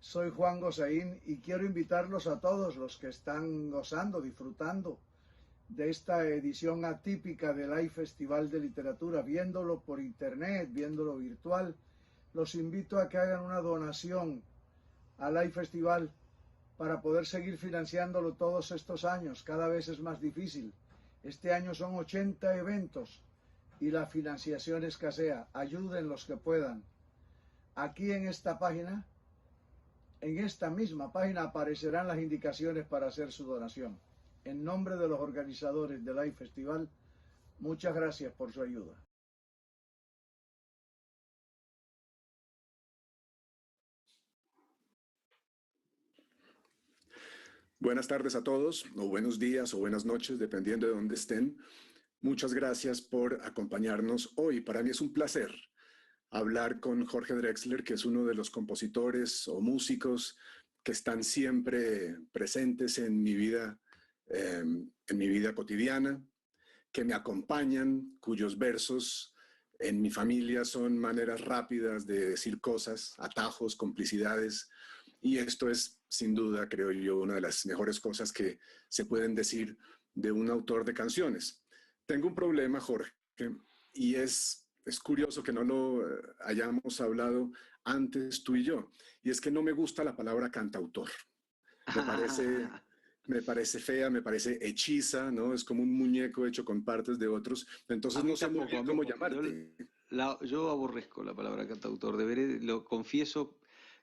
Soy Juan Gosaín y quiero invitarlos a todos los que están gozando, disfrutando de esta edición atípica del AI Festival de Literatura, viéndolo por internet, viéndolo virtual. Los invito a que hagan una donación al AI Festival para poder seguir financiándolo todos estos años. Cada vez es más difícil. Este año son 80 eventos y la financiación escasea. Ayuden los que puedan. Aquí en esta página, en esta misma página, aparecerán las indicaciones para hacer su donación. En nombre de los organizadores del AI Festival, muchas gracias por su ayuda. Buenas tardes a todos, o buenos días o buenas noches, dependiendo de dónde estén. Muchas gracias por acompañarnos hoy. Para mí es un placer hablar con Jorge Drexler, que es uno de los compositores o músicos que están siempre presentes en mi vida cotidiana, que me acompañan, cuyos versos en mi familia son maneras rápidas de decir cosas, atajos, complicidades, y esto es, sin duda, creo yo, una de las mejores cosas que se pueden decir de un autor de canciones. Tengo un problema, Jorge, y es curioso que no lo hayamos hablado antes tú y yo, y es que no me gusta la palabra cantautor. Me parece, me parece fea, me parece hechiza, ¿no? Es como un muñeco hecho con partes de otros. A Entonces mí no sé muy tampoco, bien a mí cómo tampoco. llamarte. Yo aborrezco la palabra cantautor, deberé, lo confieso.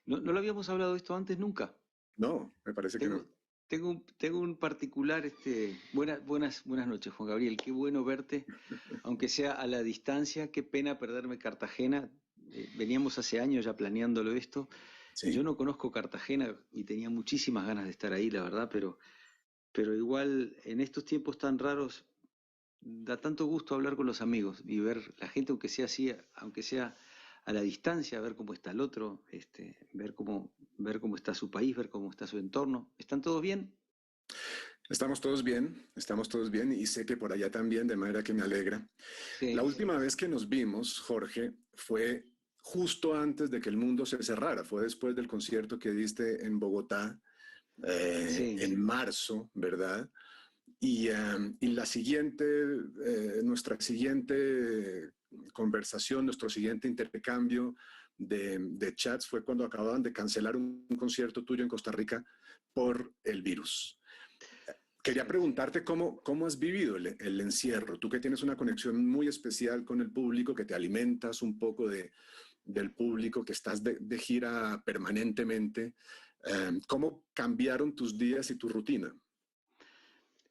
No lo habíamos hablado esto antes nunca. No, me parece que Tengo, no. tengo un particular, buenas noches, Juan Gabriel. Qué bueno verte, aunque sea a la distancia. Qué pena perderme Cartagena. Veníamos hace años ya planeándolo esto. Yo Sí. no conozco Cartagena y tenía muchísimas ganas de estar ahí, la verdad, pero igual en estos tiempos tan raros da tanto gusto hablar con los amigos y ver la gente, aunque sea así, aunque sea a la distancia, ver cómo está el otro, ver cómo está su país, ver cómo está su entorno. ¿Están todos bien? Estamos todos bien y sé que por allá también, de manera que me alegra. La Sí, última vez que nos vimos, Jorge, fue justo antes de que el mundo se cerrara, fue después del concierto que diste en Bogotá sí. en marzo, ¿verdad? Y nuestra siguiente conversación, nuestro siguiente intercambio de chats fue cuando acababan de cancelar un concierto tuyo en Costa Rica por el virus. Quería Sí. preguntarte cómo has vivido el encierro. Tú que tienes una conexión muy especial con el público, que te alimentas un poco del público, que estás de gira permanentemente. ¿Cómo cambiaron tus días y tu rutina?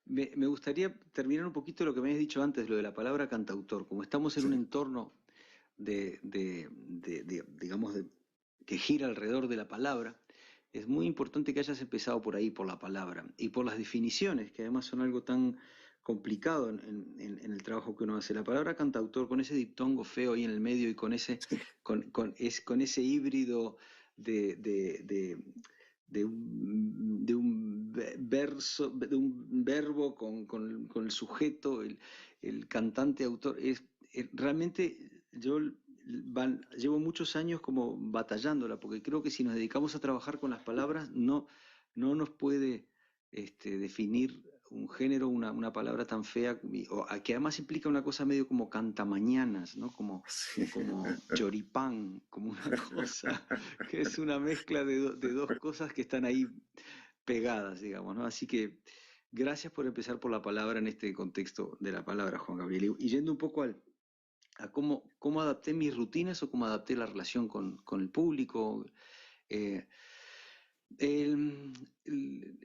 Me gustaría terminar un poquito lo que me habías dicho antes, lo de la palabra cantautor. Como estamos en un Sí. entorno digamos, que gira alrededor de la palabra, es muy importante que hayas empezado por ahí, por la palabra, y por las definiciones, que además son algo tan complicado en el trabajo que uno hace. La palabra cantautor, con ese diptongo feo ahí en el medio y con ese híbrido de, de, de, de un verbo con el sujeto, el cantante autor, realmente yo llevo muchos años como batallándola, porque creo que si nos dedicamos a trabajar con las palabras, no nos puede definir un género, una palabra tan fea, que además implica una cosa medio como cantamañanas, ¿no? Sí. Como choripán, como una cosa que es una mezcla de dos cosas que están ahí pegadas, digamos, ¿no? Así que gracias por empezar por la palabra en este contexto de la palabra, Juan Gabriel. Y yendo un poco a cómo adapté mis rutinas o cómo adapté la relación con el público. eh, el- el-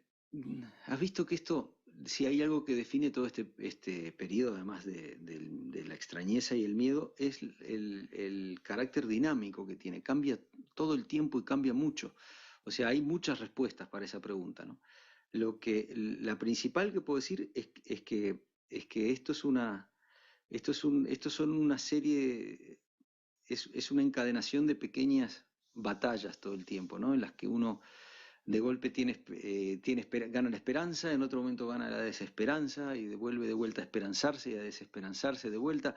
Has visto que esto, si hay algo que define todo este periodo, además de la extrañeza y el miedo, es el carácter dinámico que tiene. Cambia todo el tiempo y cambia mucho. O sea, hay muchas respuestas para esa pregunta, ¿no? La principal que puedo decir es que esto son una serie, es una encadenación de pequeñas batallas todo el tiempo, ¿no? En las que uno de golpe gana la esperanza, en otro momento gana la desesperanza y devuelve de vuelta a esperanzarse y a desesperanzarse de vuelta.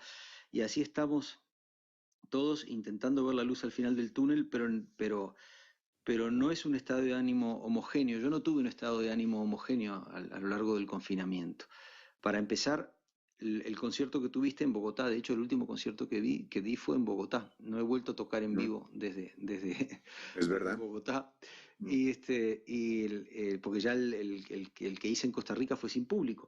Y así estamos todos intentando ver la luz al final del túnel, pero pero no es un estado de ánimo homogéneo. Yo no tuve un estado de ánimo homogéneo a lo largo del confinamiento. Para empezar, el concierto que tuviste en Bogotá, de hecho el último concierto que di fue en Bogotá. No he vuelto a tocar en ¿no? vivo Es desde verdad. Bogotá. Porque ya el que hice en Costa Rica fue sin público.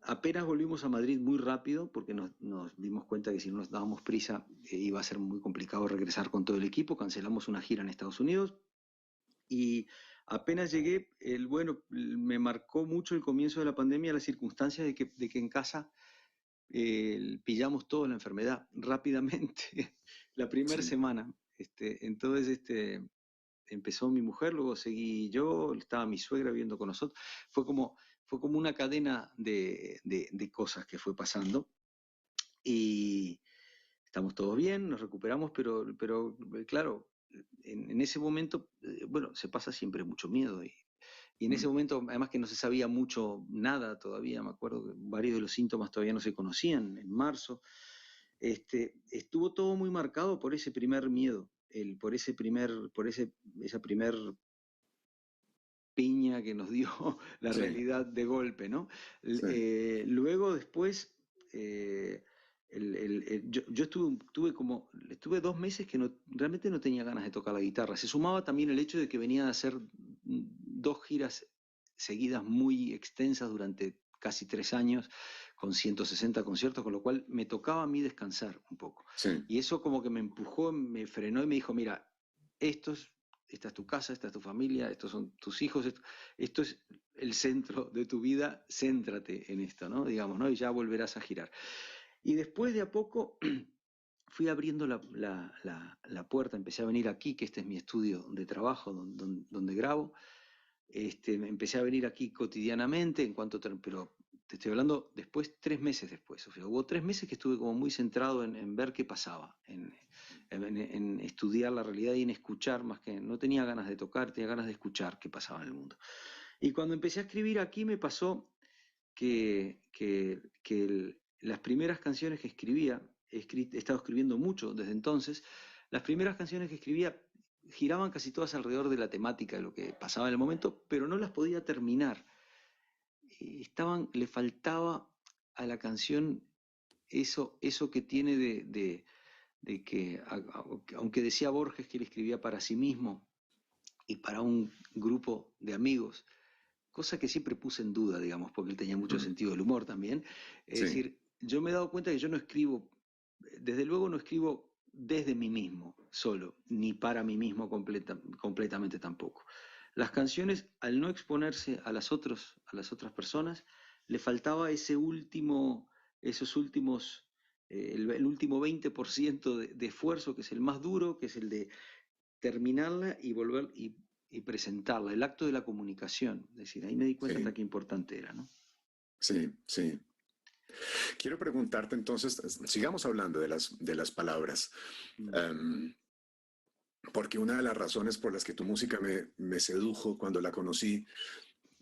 Apenas volvimos a Madrid muy rápido, porque nos dimos cuenta que si no nos dábamos prisa iba a ser muy complicado regresar con todo el equipo. Cancelamos una gira en Estados Unidos y apenas llegué, bueno, me marcó mucho el comienzo de la pandemia, la circunstancia de que en casa pillamos toda la enfermedad rápidamente, la primera Sí, semana. Entonces, empezó mi mujer, luego seguí yo, estaba mi suegra viviendo con nosotros. Fue como una cadena de cosas que fue pasando. Y estamos todos bien, nos recuperamos, pero claro, en ese momento, bueno, se pasa siempre mucho miedo. Y en ese momento, además que no se sabía mucho, nada todavía, me acuerdo que varios de los síntomas todavía no se conocían en marzo. Estuvo todo muy marcado por ese primer miedo, esa primer piña que nos dio la sí, realidad de golpe, ¿no? sí. Luego, después, yo estuve 2 meses que realmente no tenía ganas de tocar la guitarra. Se sumaba también el hecho de que venía a hacer 2 giras seguidas muy extensas durante casi 3 años, con 160 conciertos, con lo cual me tocaba a mí descansar un poco. Sí, Y eso como que me empujó, me frenó y me dijo, mira, esta es tu casa, esta es tu familia, estos son tus hijos, esto es el centro de tu vida, céntrate en esto, ¿no? Digamos, ¿no? Y ya volverás a girar. Y después de a poco fui abriendo la puerta, empecé a venir aquí, que este es mi estudio de trabajo donde grabo. Empecé a venir aquí cotidianamente, pero te estoy hablando después, 3 meses después. O sea, hubo 3 meses que estuve como muy centrado en ver qué pasaba, en estudiar la realidad y en escuchar, más que no tenía ganas de tocar, tenía ganas de escuchar qué pasaba en el mundo. Y cuando empecé a escribir aquí me pasó que las primeras canciones que escribía, he estado escribiendo mucho desde entonces, las primeras canciones que escribía giraban casi todas alrededor de la temática de lo que pasaba en el momento, pero no las podía terminar. Le faltaba a la canción eso que tiene de que, aunque decía Borges que él escribía para sí mismo y para un grupo de amigos, cosa que siempre puse en duda, digamos, porque él tenía mucho sentido del humor también. Es sí, decir, yo me he dado cuenta que yo no escribo, desde luego no escribo desde mí mismo solo, ni para mí mismo completamente tampoco. Las canciones, al no exponerse a las otras personas, le faltaba esos últimos, el último 20% de esfuerzo, que es el más duro, que es el de terminarla y volver y presentarla, el acto de la comunicación. Es decir, ahí me di cuenta hasta sí, qué importante era, ¿no? sí, sí. Quiero preguntarte entonces, sigamos hablando de las palabras, Mm. em, porque una de las razones por las que tu música me sedujo cuando la conocí,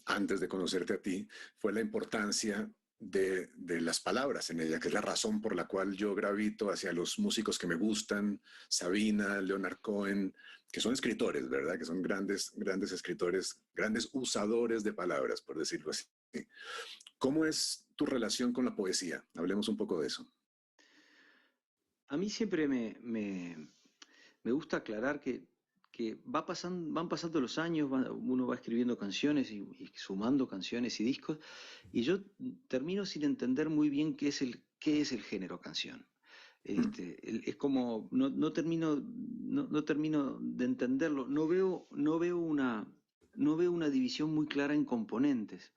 antes de conocerte a ti, fue la importancia de las palabras en ella, que es la razón por la cual yo gravito hacia los músicos que me gustan, Sabina, Leonard Cohen, que son escritores, ¿verdad? Que son grandes, grandes escritores, grandes usadores de palabras, por decirlo así. ¿Cómo es tu relación con la poesía? Hablemos un poco de eso. A mí siempre me gusta aclarar que van pasando los años, uno va escribiendo canciones y sumando canciones y discos, y yo termino sin entender muy bien qué es el género canción. Mm, Es como, no termino de entenderlo, no veo una división muy clara en componentes.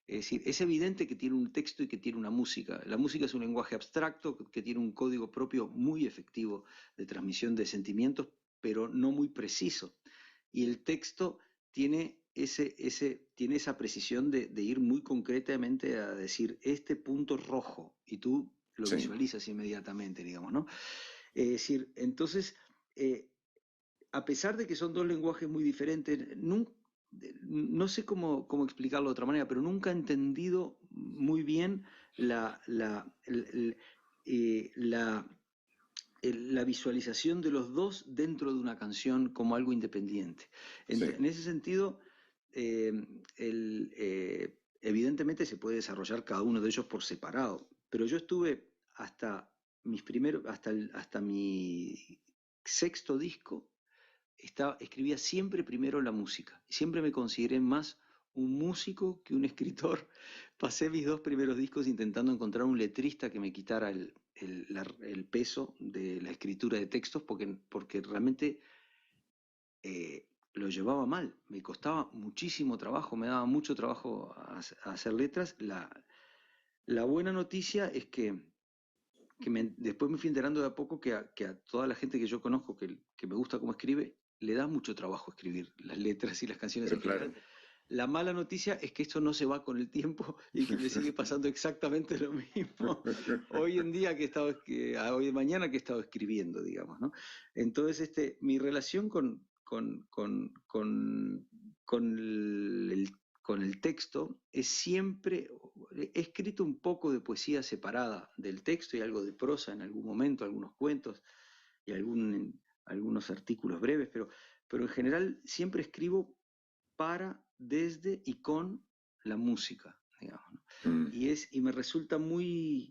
Es decir, es evidente que tiene un texto y que tiene una música. La música es un lenguaje abstracto que tiene un código propio muy efectivo de transmisión de sentimientos, pero no muy preciso. Y el texto tiene esa precisión de ir muy concretamente a decir este punto rojo, y tú lo sí, visualizas inmediatamente, digamos, ¿no? Es decir, entonces, eh, a pesar de que son dos lenguajes muy diferentes, no sé cómo explicarlo de otra manera, pero nunca he entendido muy bien la, la, el- el- la- la visualización de los dos dentro de una canción como algo independiente. Sí, En ese sentido, evidentemente se puede desarrollar cada uno de ellos por separado, pero yo estuve hasta hasta mi sexto disco, escribía siempre primero la música. Siempre me consideré más un músico que un escritor. Pasé mis dos primeros discos intentando encontrar un letrista que me quitara el peso de la escritura de textos, porque realmente lo llevaba mal. Me costaba muchísimo trabajo, me daba mucho trabajo a hacer letras. La buena noticia es que después me fui enterando de a poco que a toda la gente que yo conozco que me gusta cómo escribe, le da mucho trabajo escribir las letras y las canciones pero en claro. general. La mala noticia es que esto no se va con el tiempo y que me sigue pasando exactamente lo mismo hoy en día hoy mañana que he estado escribiendo, digamos, ¿no? Entonces, mi relación con el texto es siempre, he escrito un poco de poesía separada del texto y algo de prosa en algún momento, algunos cuentos y algunos artículos breves, pero en general siempre escribo para, desde y con la música, digamos, ¿no? Mm, Y me resulta muy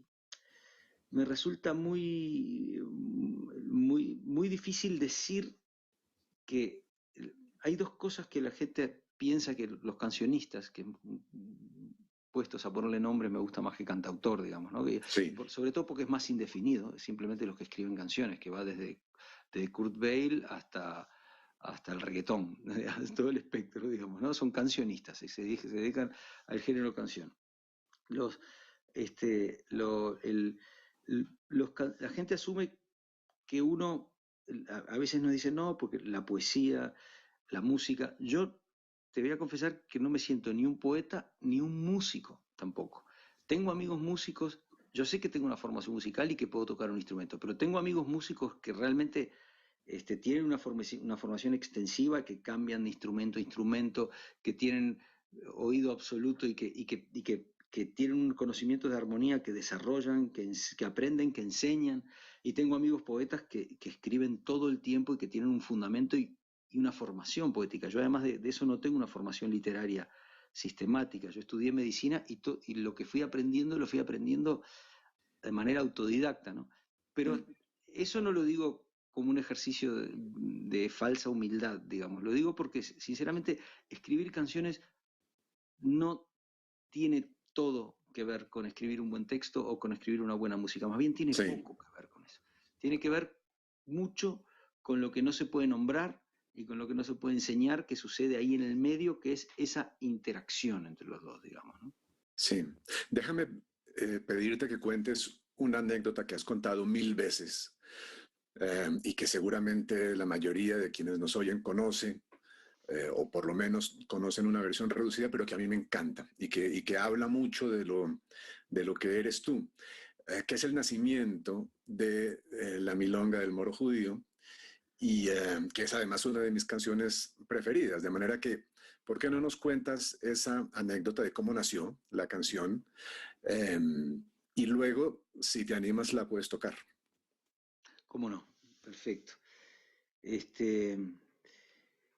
difícil decir que hay dos cosas que la gente piensa que los cancionistas, que puestos a ponerle nombre me gusta más que cantautor, digamos, ¿no? sí, Sobre todo porque es más indefinido, es simplemente los que escriben canciones, que va desde Kurt Weill hasta el reggaetón, todo el espectro, digamos, ¿no? Son cancionistas y se dedican al género canción. Los, este, lo, el, la gente asume que uno, a veces nos dice, no, porque la poesía, la música, yo te voy a confesar que no me siento ni un poeta ni un músico tampoco. Tengo amigos músicos, yo sé que tengo una formación musical y que puedo tocar un instrumento, pero tengo amigos músicos que realmente tienen una formación extensiva, que cambian de instrumento a instrumento, que tienen oído absoluto que tienen un conocimiento de armonía, que desarrollan, que aprenden, que enseñan. Y tengo amigos poetas que escriben todo el tiempo y que tienen un fundamento y una formación poética. Yo además de eso no tengo una formación literaria sistemática. Yo estudié medicina y lo que lo fui aprendiendo de manera autodidacta, ¿no? Pero eso no lo digo como un ejercicio de falsa humildad, digamos. Lo digo porque, sinceramente, escribir canciones no tiene todo que ver con escribir un buen texto o con escribir una buena música. Más bien tiene sí. poco que ver con eso. Tiene que ver mucho con lo que no se puede nombrar y con lo que no se puede enseñar, que sucede ahí en el medio, que es esa interacción entre los dos, digamos, ¿no? Sí, déjame pedirte que cuentes una anécdota que has contado 1000 veces y que seguramente la mayoría de quienes nos oyen conoce, o por lo menos conocen una versión reducida, pero que a mí me encanta y que habla mucho de lo que eres tú, que es el nacimiento de la milonga del moro judío y que es además una de mis canciones preferidas, de manera que, ¿por qué no nos cuentas esa anécdota de cómo nació la canción? Eh, y luego, si te animas, la puedes tocar. ¿Cómo no? Perfecto. Este,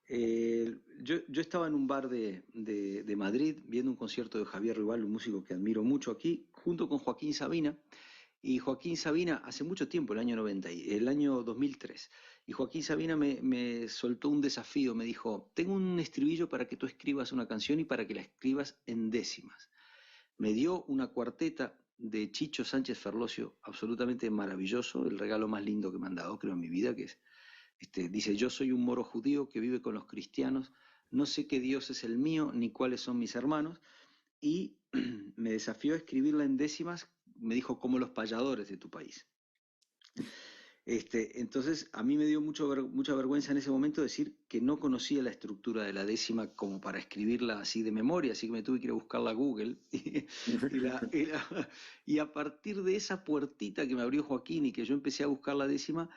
yo estaba en un bar de Madrid viendo un concierto de Javier Ruibal, un músico que admiro mucho aquí, junto con Joaquín Sabina. Y Joaquín Sabina, hace mucho tiempo, el año 2003, y Joaquín Sabina me soltó un desafío, me dijo, tengo un estribillo para que tú escribas una canción y para que la escribas en décimas. Me dio una cuarteta de Chicho Sánchez Ferlosio, absolutamente maravilloso, el regalo más lindo que me han dado, creo, en mi vida, que es dice, yo soy un moro judío que vive con los cristianos, no sé qué Dios es el mío ni cuáles son mis hermanos, y me desafió a escribirla en décimas, me dijo, como los payadores de tu país. Entonces, a mí me dio mucha vergüenza en ese momento decir que no conocía la estructura de la décima como para escribirla así de memoria, así que me tuve que ir a buscarla a Google. Y a partir de esa puertita que me abrió Joaquín y que yo empecé a buscar la décima,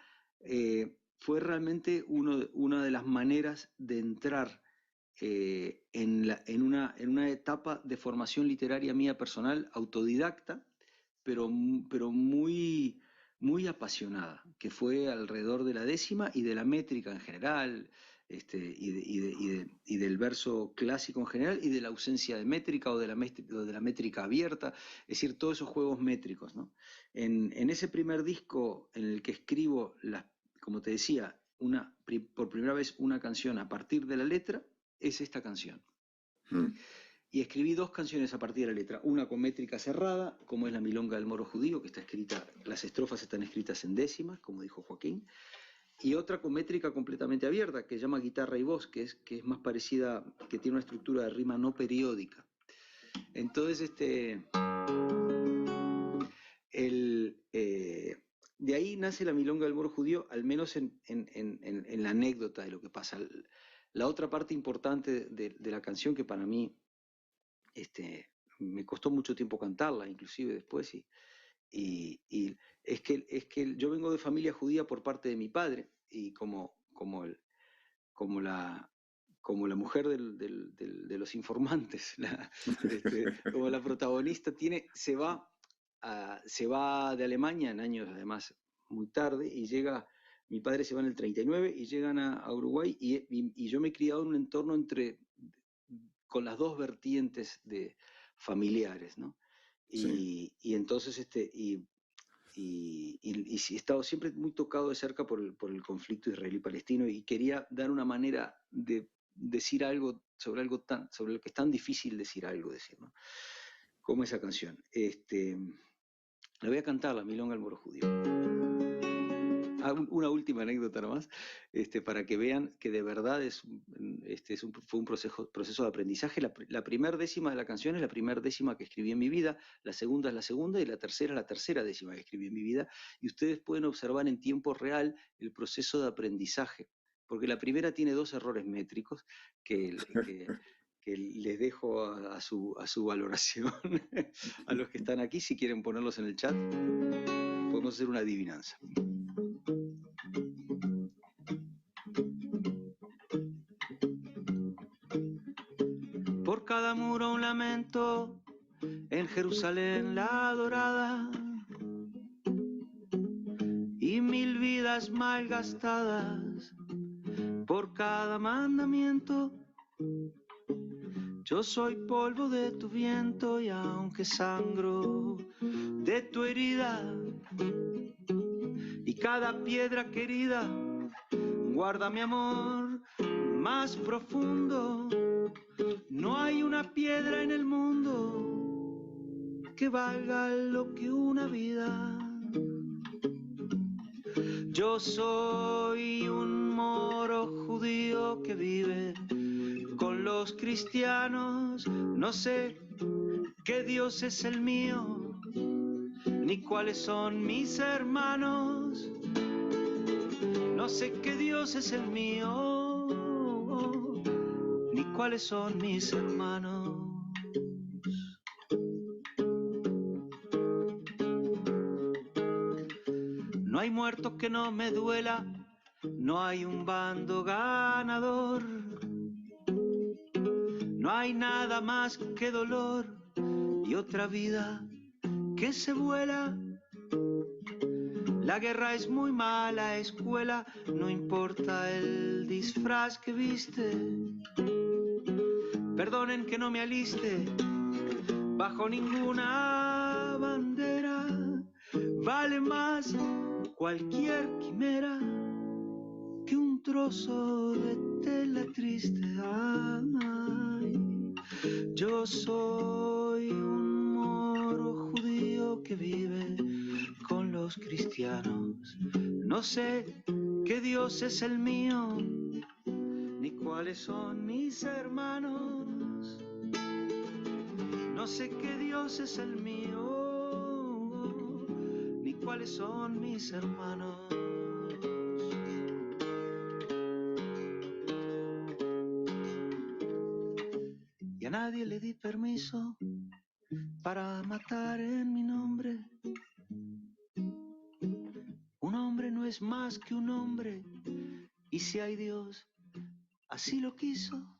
fue realmente una de las maneras de entrar en una etapa de formación literaria mía personal, autodidacta, pero muy muy apasionada, que fue alrededor de la décima y de la métrica en general, y del verso clásico en general, y de la ausencia de métrica o de la métrica abierta, es decir, todos esos juegos métricos, ¿no? En ese primer disco en el que escribo, como te decía, por primera vez una canción a partir de la letra, es esta canción. Y escribí 2 canciones a partir de la letra, una con métrica cerrada, como es la Milonga del Moro Judío, que está escrita, las estrofas están escritas en décimas, como dijo Joaquín, y otra con métrica completamente abierta, que se llama Guitarra y Voz, que es más parecida, que tiene una estructura de rima no periódica. Entonces, de ahí nace la Milonga del Moro Judío, al menos en la anécdota de lo que pasa. La otra parte importante de la canción, que para mí me costó mucho tiempo cantarla, inclusive después, y es que yo vengo de familia judía por parte de mi padre, y como la mujer de los informantes, como la protagonista se va de Alemania en años además muy tarde, y mi padre se va en el 39 y llegan a Uruguay, y yo me he criado en un entorno con las 2 vertientes familiares, ¿no? Sí. Y entonces, he estado siempre muy tocado de cerca por el conflicto israelí-palestino, y quería dar una manera de decir algo sobre lo que es tan difícil decir, ¿no? Como esa canción. La voy a cantar, la Milonga del Moro Judío. Una última anécdota nomás, para que vean que de verdad fue un proceso de aprendizaje. La primera décima de la canción es la primera décima que escribí en mi vida, la segunda es la segunda, y la tercera es la tercera décima que escribí en mi vida, y ustedes pueden observar en tiempo real el proceso de aprendizaje, porque la primera tiene 2 errores métricos que les dejo a su valoración a los que están aquí. Si quieren ponerlos en el chat, podemos hacer una adivinanza. Por cada muro un lamento, en Jerusalén la adorada, y 1000 vidas malgastadas por cada mandamiento. Yo soy polvo de tu viento, y aunque sangro de tu herida, y cada piedra querida guarda mi amor más profundo, no hay una piedra en el mundo que valga lo que una vida. Yo soy un moro judío que vive con los cristianos. No sé qué Dios es el mío, ni cuáles son mis hermanos. No sé qué Dios es el mío, ni cuáles son mis hermanos. No hay muerto que no me duela, no hay un bando ganador, no hay nada más que dolor y otra vida que se vuela. La guerra es muy mala escuela, no importa el disfraz que viste. Perdonen que no me aliste bajo ninguna bandera. Vale más cualquier quimera que un trozo de tela triste. Ay, yo soy un moro judío que vive con los cristianos. No sé qué Dios es el mío, ni cuáles son mis hermanos. No sé qué Dios es el mío, ni cuáles son mis hermanos. Y a nadie le di permiso para matar en mi nombre. Un hombre no es más que un hombre, y si hay Dios, así lo quiso.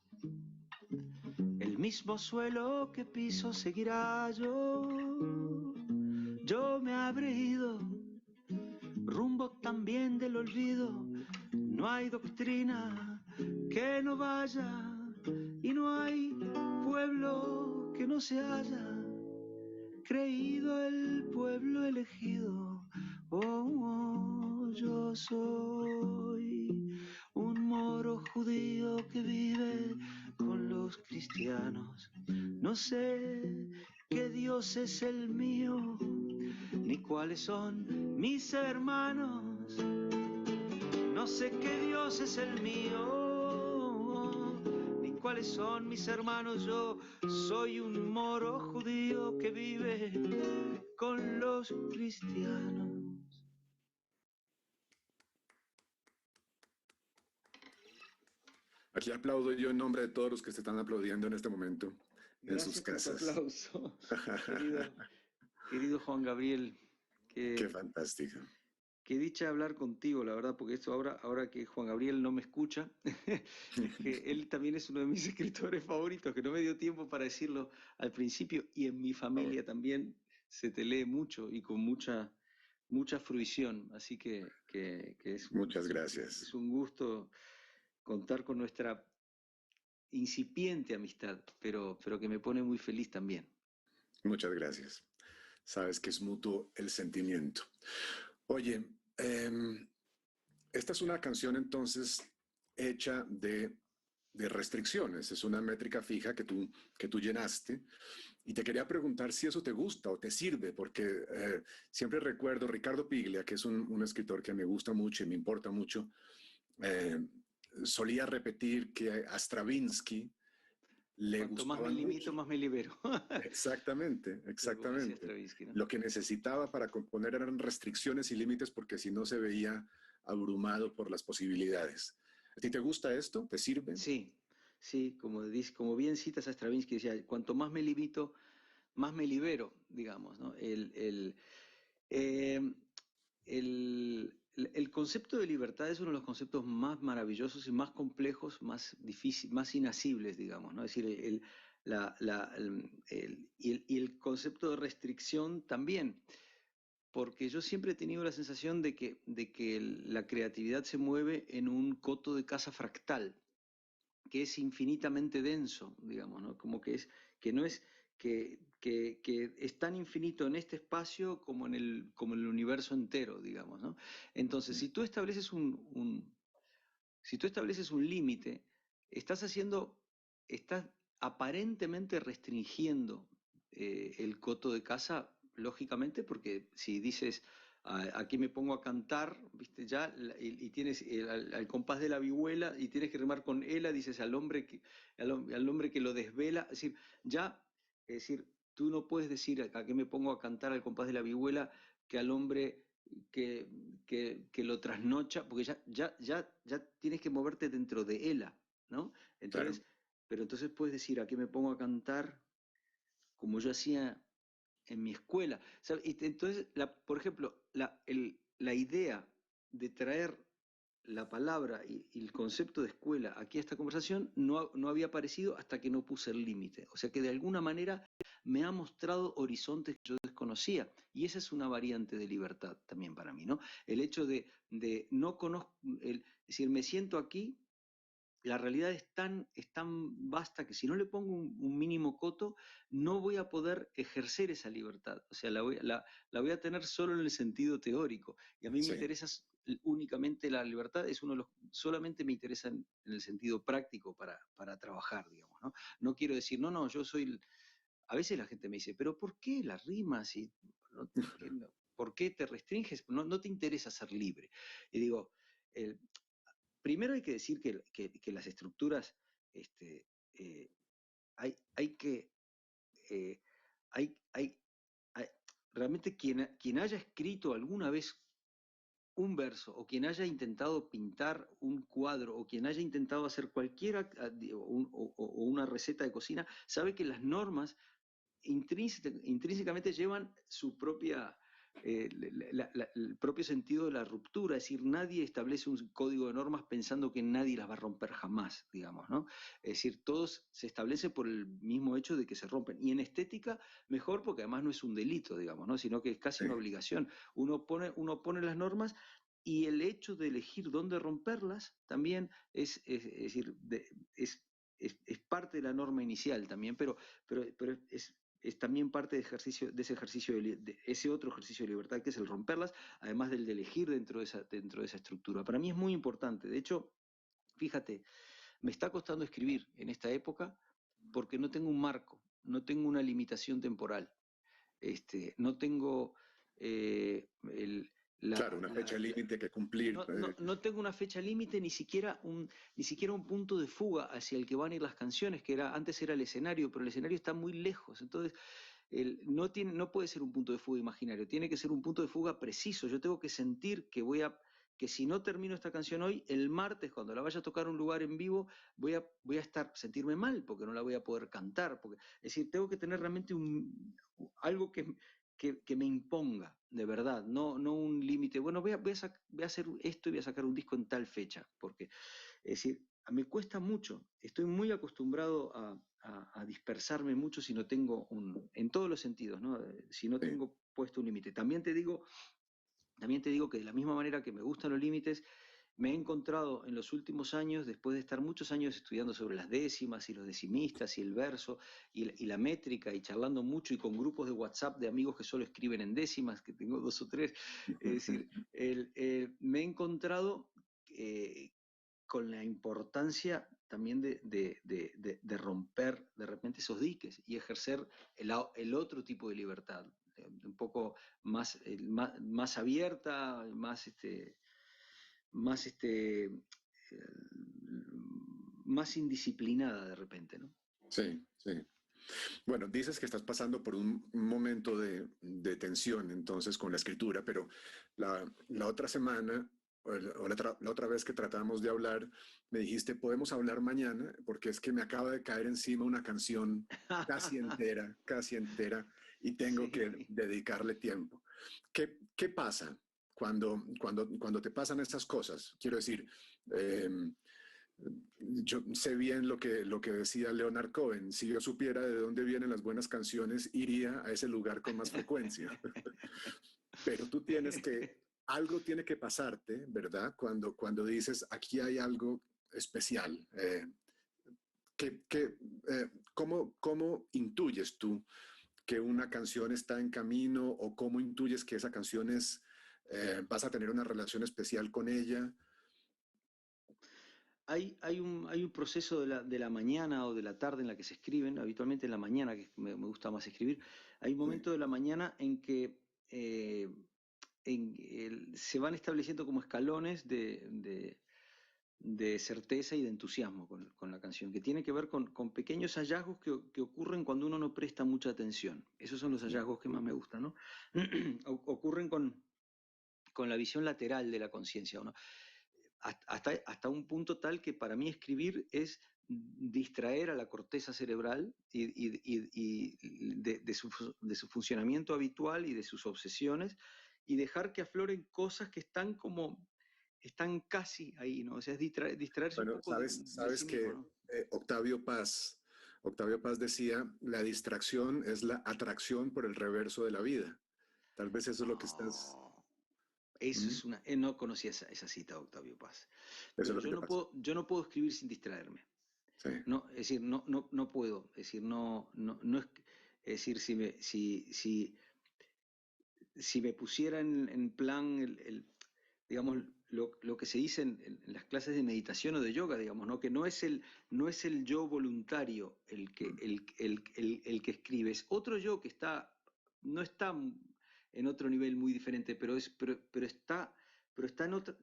El mismo suelo que piso seguirá yo me habré ido, también del olvido. No hay doctrina que no vaya y no hay pueblo que no se haya creído el pueblo elegido. Yo soy un moro judío que vive con los cristianos. No sé qué Dios es el mío, ni cuáles son mis hermanos. No sé qué Dios es el mío, ni cuáles son mis hermanos. Yo soy un moro judío que vive con los cristianos. Aquí aplaudo yo en nombre de todos los que se están aplaudiendo en este momento en sus casas. Gracias por tu aplauso, querido Juan Gabriel. Qué fantástico. Qué dicha hablar contigo, la verdad, porque esto ahora que Juan Gabriel no me escucha, que él también es uno de mis escritores favoritos, que no me dio tiempo para decirlo al principio, y en mi familia también se te lee mucho y con mucha fruición, así que Muchas gracias. Es un gusto contar con nuestra incipiente amistad, pero que me pone muy feliz también. Muchas gracias. Sabes que es mutuo el sentimiento. Oye, esta es una canción entonces hecha de restricciones, es una métrica fija que tú llenaste, y te quería preguntar si eso te gusta o te sirve, porque siempre recuerdo Ricardo Piglia, que es un escritor que me gusta mucho y me importa mucho, solía repetir que a Stravinsky le Cuanto más gustaban me limito, mucho. más me libero. Exactamente, exactamente. Stravinsky, ¿no? Lo que necesitaba para componer eran restricciones y límites porque si no se veía abrumado por las posibilidades. ¿A ti te gusta esto? ¿Te sirve? Sí, como bien citas a Stravinsky, decía, cuanto más me limito, más me libero, digamos, ¿no? Eh, el concepto de libertad es uno de los conceptos más maravillosos y más complejos, más difíciles, más inasibles, digamos, ¿no? Es decir, y el concepto de restricción también, porque yo siempre he tenido la sensación de que la creatividad se mueve en un coto de casa fractal, que es infinitamente denso, digamos, ¿no? Como que no es, que es tan infinito en este espacio como en el universo entero, digamos, ¿no? Entonces, si tú estableces un límite, estás aparentemente restringiendo el coto de casa, lógicamente, porque si dices, aquí me pongo a cantar, ¿viste? Ya, y tienes al compás de la vihuela y tienes que rimar con ela, dices al hombre que lo desvela, es decir, tú no puedes decir, aquí me pongo a cantar al compás de la vihuela, que al hombre que, que lo trasnocha, porque ya tienes que moverte dentro de ella, ¿no? Entonces, Claro. pero entonces puedes decir, aquí me pongo a cantar como yo hacía en mi escuela. ¿Sabes? Y entonces, por ejemplo, la idea de traer la palabra y el concepto de escuela aquí a esta conversación no había aparecido hasta que no puse el límite. O sea que de alguna manera me ha mostrado horizontes que yo desconocía. Y esa es una variante de libertad también para mí, ¿no? El hecho de no conozco, es decir, me siento aquí. La realidad es tan vasta que si no le pongo un mínimo coto, no voy a poder ejercer esa libertad. O sea, la voy a tener solo en el sentido teórico. Y a mí me Sí. interesa únicamente la libertad, solamente me interesa en el sentido práctico para trabajar, digamos, ¿no? No quiero decir, no, yo soy. A veces la gente me dice, pero ¿por qué las rimas? ¿Por qué te restringes? No te interesa ser libre. Y digo, el, primero hay que decir que las estructuras, este, eh, hay que, eh, hay- realmente quien haya escrito alguna vez un verso, o quien haya intentado pintar un cuadro, o quien haya intentado hacer cualquiera, o una receta de cocina, sabe que las normas intrínsecamente llevan su propia, el propio sentido de la ruptura, es decir, nadie establece un código de normas pensando que nadie las va a romper jamás, digamos, ¿no? Es decir, todos se establecen por el mismo hecho de que se rompen. Y en estética, mejor porque además no es un delito, digamos, ¿no? Sino que es casi Sí. una obligación. Uno pone las normas y el hecho de elegir dónde romperlas también es decir, es parte de la norma inicial también, pero es también parte de ese ejercicio de ese otro ejercicio de libertad que es el romperlas, además del de elegir dentro de esa estructura. Para mí es muy importante. De hecho, fíjate, me está costando escribir en esta época porque no tengo un marco, no tengo una limitación temporal. No tengo Claro, una fecha límite que cumplir. no tengo una fecha límite, ni siquiera un punto de fuga hacia el que van a ir las canciones, antes era el escenario, pero el escenario está muy lejos. Entonces, no puede ser un punto de fuga imaginario, tiene que ser un punto de fuga preciso. Yo tengo que sentir que si no termino esta canción hoy, el martes, cuando la vaya a tocar a un lugar en vivo, voy a sentirme mal porque no la voy a poder cantar. Es decir, tengo que tener realmente algo que me imponga, de verdad, no un límite. Bueno, voy a hacer esto y voy a sacar un disco en tal fecha, porque, es decir, me cuesta mucho, estoy muy acostumbrado a dispersarme mucho si no tengo en todos los sentidos, ¿no? Si no Sí. tengo puesto un límite. También te digo que de la misma manera que me gustan los límites, me he encontrado en los últimos años, después de estar muchos años estudiando sobre las décimas y los decimistas y el verso y la métrica y charlando mucho y con grupos de WhatsApp de amigos que solo escriben en décimas, que tengo 2 o 3, es decir, me he encontrado con la importancia también de romper de repente esos diques y ejercer el otro tipo de libertad, un poco más abierta, más, más indisciplinada de repente, ¿no? Sí, sí. Bueno, dices que estás pasando por un momento de tensión entonces con la escritura, pero la otra semana la otra vez que tratamos de hablar, me dijiste, podemos hablar mañana, porque es que me acaba de caer encima una canción casi entera, y tengo que Sí. dedicarle tiempo. ¿Qué pasa cuando te pasan estas cosas? Quiero decir, yo sé bien lo que decía Leonard Cohen: si yo supiera de dónde vienen las buenas canciones, iría a ese lugar con más frecuencia. Pero tú algo tiene que pasarte, ¿verdad? Cuando dices, aquí hay algo especial. ¿qué, qué, cómo intuyes tú que una canción está en camino, o cómo intuyes que esa canción vas a tener una relación especial con ella? Hay un proceso de la mañana o de la tarde en la que se escriben, habitualmente en la mañana, que me gusta más escribir. Hay un Sí. momento de la mañana en que se van estableciendo como escalones de certeza y de entusiasmo con la canción, que tiene que ver con pequeños hallazgos que ocurren cuando uno no presta mucha atención. Esos son los Sí. hallazgos que más me gustan, ¿no? Ocurren con la visión lateral de la conciencia, ¿no? Hasta un punto tal que para mí escribir es distraer a la corteza cerebral y de su funcionamiento habitual y de sus obsesiones, y dejar que afloren cosas que están casi ahí, ¿no? O sea, es distraerse un Bueno, poco de sabes sí mismo, que ¿no? Octavio Paz decía, la distracción es la atracción por el reverso de la vida. Tal vez eso es lo que estás... No, eso ¿Mm? es no conocía esa cita de Octavio Paz. Eso es Pero lo que te pasa. yo no puedo escribir sin distraerme. Sí. No, es decir, no puedo. Es decir, no es decir, si me pusiera en plan digamos, lo que se dice en las clases de meditación o de yoga, digamos, ¿no? Que no es el yo voluntario el que escribe, es otro yo que no está en otro nivel muy diferente, pero está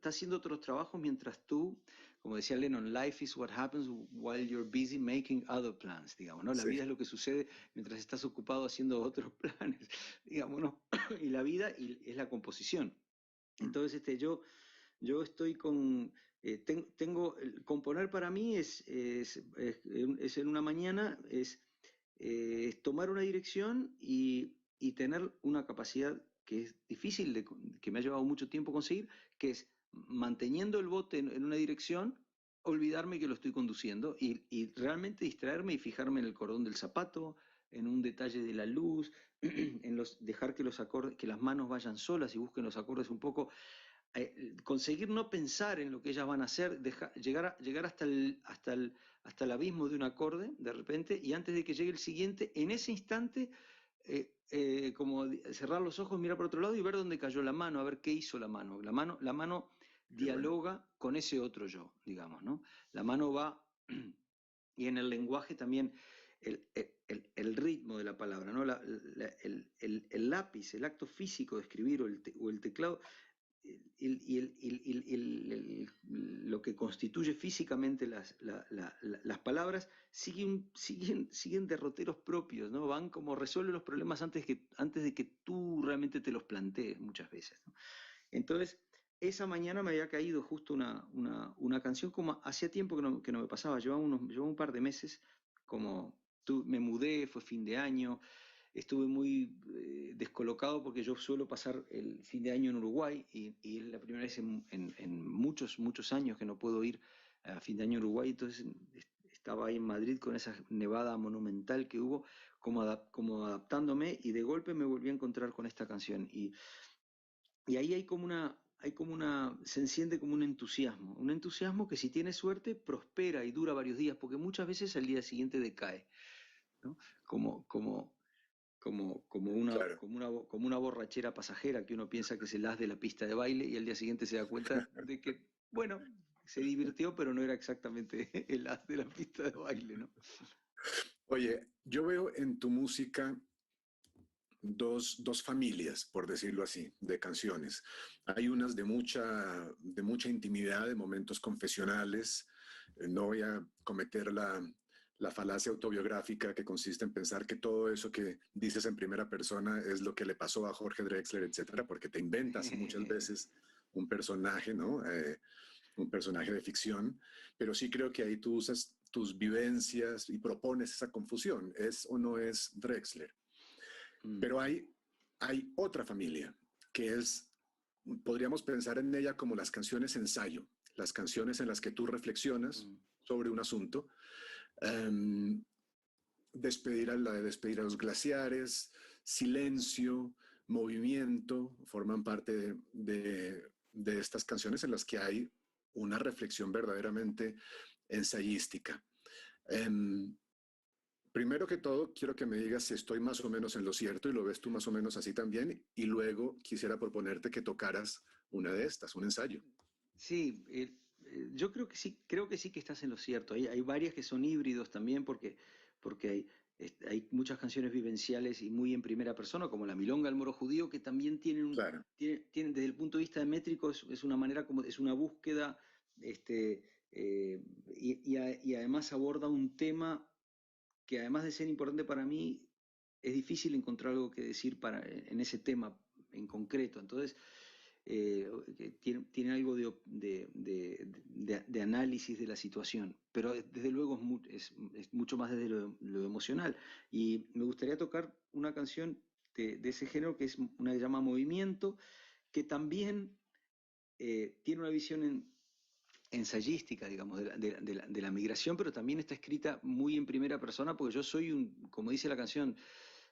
haciendo otros trabajos mientras tú, como decía Lennon, life is what happens while you're busy making other plans, digamos, ¿no? La Sí. vida es lo que sucede mientras estás ocupado haciendo otros planes, digamos, ¿no? Y la vida es la composición. Entonces, yo estoy componer para mí es en una mañana, es tomar una dirección y tener una capacidad que es difícil, que me ha llevado mucho tiempo conseguir, que es manteniendo el bote en una dirección, olvidarme que lo estoy conduciendo y realmente distraerme y fijarme en el cordón del zapato, en un detalle de la luz, dejar que los acordes, que las manos vayan solas y busquen los acordes un poco. conseguir no pensar en lo que ellas van a hacer, llegar hasta el abismo de un acorde de repente, y antes de que llegue el siguiente, en ese instante, como cerrar los ojos, mirar por otro lado y ver dónde cayó la mano, a ver qué hizo la mano. La mano dialoga con ese otro yo, digamos, ¿no? La mano va, y en el lenguaje también el ritmo de la palabra, ¿no? El lápiz, el acto físico de escribir o el teclado, lo que constituye físicamente las palabras, siguen derroteros propios, ¿no? Van como resuelven los problemas antes de que tú realmente te los plantees muchas veces, ¿no? Entonces, esa mañana me había caído justo una canción como hacía tiempo que no me pasaba, llevaba un par de meses, como me mudé, fue fin de año, estuve muy descolocado porque yo suelo pasar el fin de año en Uruguay y es la primera vez en muchos años que no puedo ir a fin de año en Uruguay, entonces estaba ahí en Madrid con esa nevada monumental que hubo, como adaptándome, y de golpe me volví a encontrar con esta canción y ahí se enciende como un entusiasmo que si tiene suerte prospera y dura varios días, porque muchas veces al día siguiente decae, ¿no? Como, como, Claro. como una borrachera pasajera que uno piensa que es el as de la pista de baile y al día siguiente se da cuenta de que, bueno, se divirtió, pero no era exactamente el as de la pista de baile, ¿no? Oye, yo veo en tu música dos familias, por decirlo así, de canciones. Hay unas de mucha intimidad, de momentos confesionales. No voy a cometer la falacia autobiográfica que consiste en pensar que todo eso que dices en primera persona es lo que le pasó a Jorge Drexler, etcétera, porque te inventas muchas veces un personaje, ¿no? Un personaje de ficción, pero sí creo que ahí tú usas tus vivencias y propones esa confusión, ¿es o no es Drexler? Mm, Pero hay otra familia que es, podríamos pensar en ella como las canciones ensayo, las canciones en las que tú reflexionas mm. sobre un asunto. Um, la de despedir a los glaciares, silencio, movimiento, forman parte de estas canciones en las que hay una reflexión verdaderamente ensayística. Um, Primero que todo, quiero que me digas si estoy más o menos en lo cierto y lo ves tú más o menos así también. Y luego quisiera proponerte que tocaras una de estas, un ensayo. Sí, yo creo que sí que estás en lo cierto. Hay varias que son híbridos también porque hay muchas canciones vivenciales y muy en primera persona, como la Milonga del Moro Judío, que también Claro, tienen desde el punto de vista métrico, es una manera como, es una búsqueda, este, y además aborda un tema que además de ser importante para mí, es difícil encontrar algo que decir en ese tema en concreto. Entonces, tiene algo de análisis de la situación, pero desde luego es mucho más desde lo emocional. Y me gustaría tocar una canción de ese género, que es una que se llama Movimiento, que también tiene una visión ensayística, digamos, de la migración, pero también está escrita muy en primera persona, porque yo soy como dice la canción,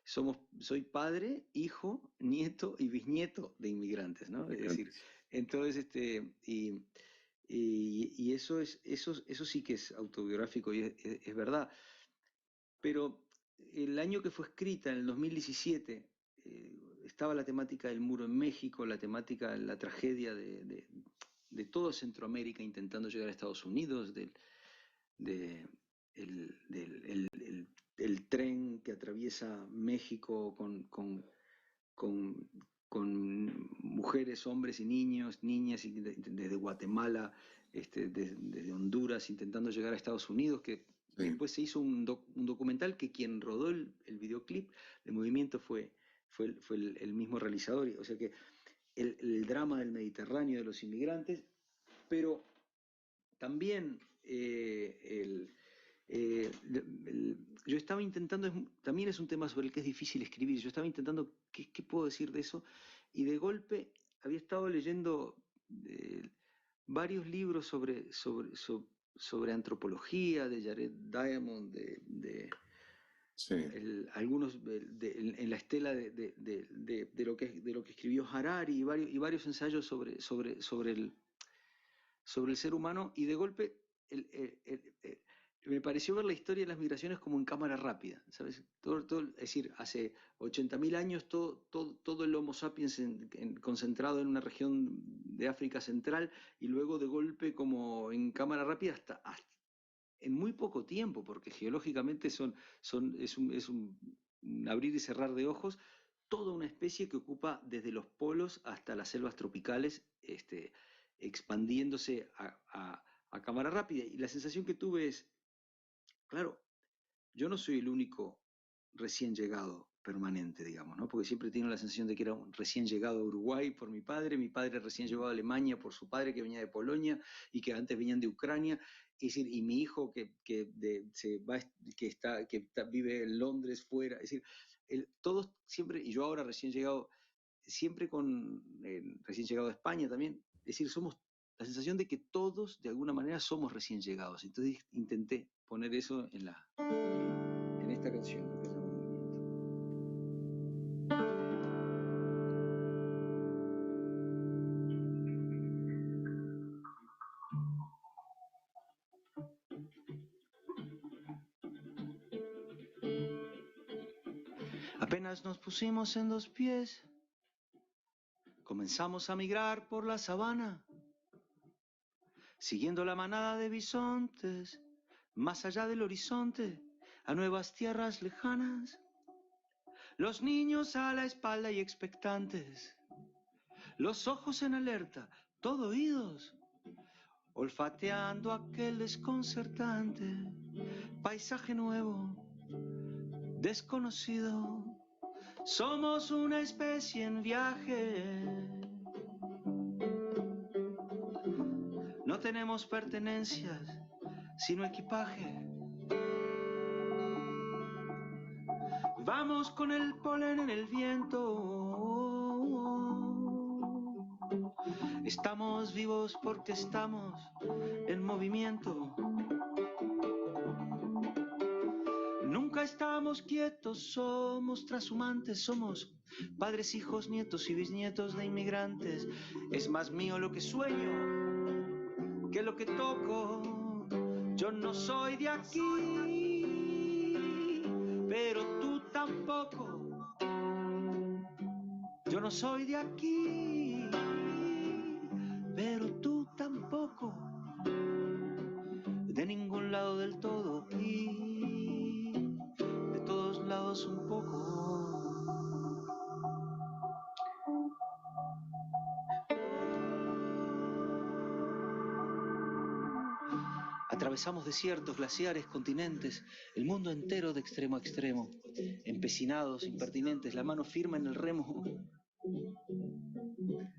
soy padre, hijo, nieto y bisnieto de inmigrantes, ¿no? Es decir, migrantes. entonces, y eso sí que es autobiográfico y es verdad. Pero el año que fue escrita, en el 2017, estaba la temática del muro en México, la tragedia de todo Centroamérica intentando llegar a Estados Unidos, de, el tren que atraviesa México con, con mujeres, hombres y niños, niñas, desde Guatemala, desde Honduras, intentando llegar a Estados Unidos, que Sí. después se hizo un documental que quien rodó el videoclip de movimiento fue el mismo realizador, o sea que el drama del Mediterráneo de los inmigrantes, pero también yo estaba intentando, también es un tema sobre el que es difícil escribir, yo estaba intentando qué puedo decir de eso, y de golpe había estado leyendo eh, varios libros sobre antropología de Jared Diamond, Sí. Algunos en la estela de lo que escribió Harari y varios ensayos sobre el ser humano, y de golpe me pareció ver la historia de las migraciones como en cámara rápida, ¿sabes? Es decir, hace 80.000 años todo el Homo sapiens concentrado en una región de África Central, y luego de golpe como en cámara rápida hasta en muy poco tiempo, porque geológicamente es un abrir y cerrar de ojos, toda una especie que ocupa desde los polos hasta las selvas tropicales, expandiéndose a cámara rápida. Y la sensación que tuve es, claro, yo no soy el único recién llegado permanente, digamos, ¿no? Porque siempre tengo la sensación de que era un recién llegado a Uruguay por mi padre recién llegado a Alemania por su padre que venía de Polonia y que antes venían de Ucrania, es decir, y mi hijo vive en Londres fuera, es decir, todos siempre, y yo ahora recién llegado, siempre recién llegado a España también, es decir, somos la sensación de que todos de alguna manera somos recién llegados. Entonces intenté poner eso en esta canción que se llama Movimiento. Apenas nos pusimos en 2 pies, comenzamos a migrar por la sabana, siguiendo la manada de bisontes, más allá del horizonte, a nuevas tierras lejanas. Los niños a la espalda y expectantes, los ojos en alerta, todo oídos, olfateando aquel desconcertante paisaje nuevo, desconocido. Somos una especie en viaje. No tenemos pertenencias, sino equipaje. Vamos con el polen en el viento. Estamos vivos porque estamos en movimiento. Nunca estamos quietos, somos trashumantes, somos padres, hijos, nietos y bisnietos de inmigrantes. Es más mío lo que sueño que lo que toco. Yo no soy de aquí, pero tú tampoco. Yo no soy de aquí, pero tú tampoco. De ningún lado del todo y de todos lados un poco. Atravesamos desiertos, glaciares, continentes, el mundo entero de extremo a extremo, empecinados, impertinentes, la mano firme en el remo.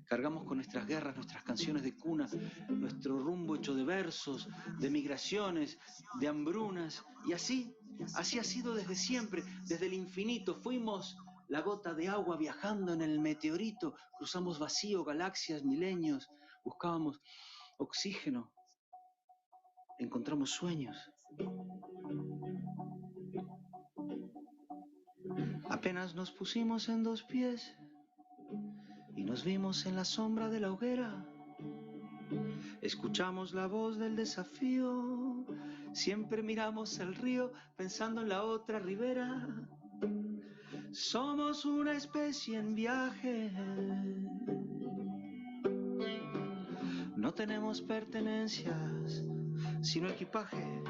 Cargamos con nuestras guerras, nuestras canciones de cuna, nuestro rumbo hecho de versos, de migraciones, de hambrunas, y así ha sido desde siempre, desde el infinito. Fuimos la gota de agua viajando en el meteorito, cruzamos vacío, galaxias, milenios, buscábamos oxígeno, encontramos sueños. Apenas nos pusimos en 2 pies y nos vimos en la sombra de la hoguera. Escuchamos la voz del desafío, siempre miramos el río pensando en la otra ribera. Somos una especie en viaje. No tenemos pertenencias, sino equipaje.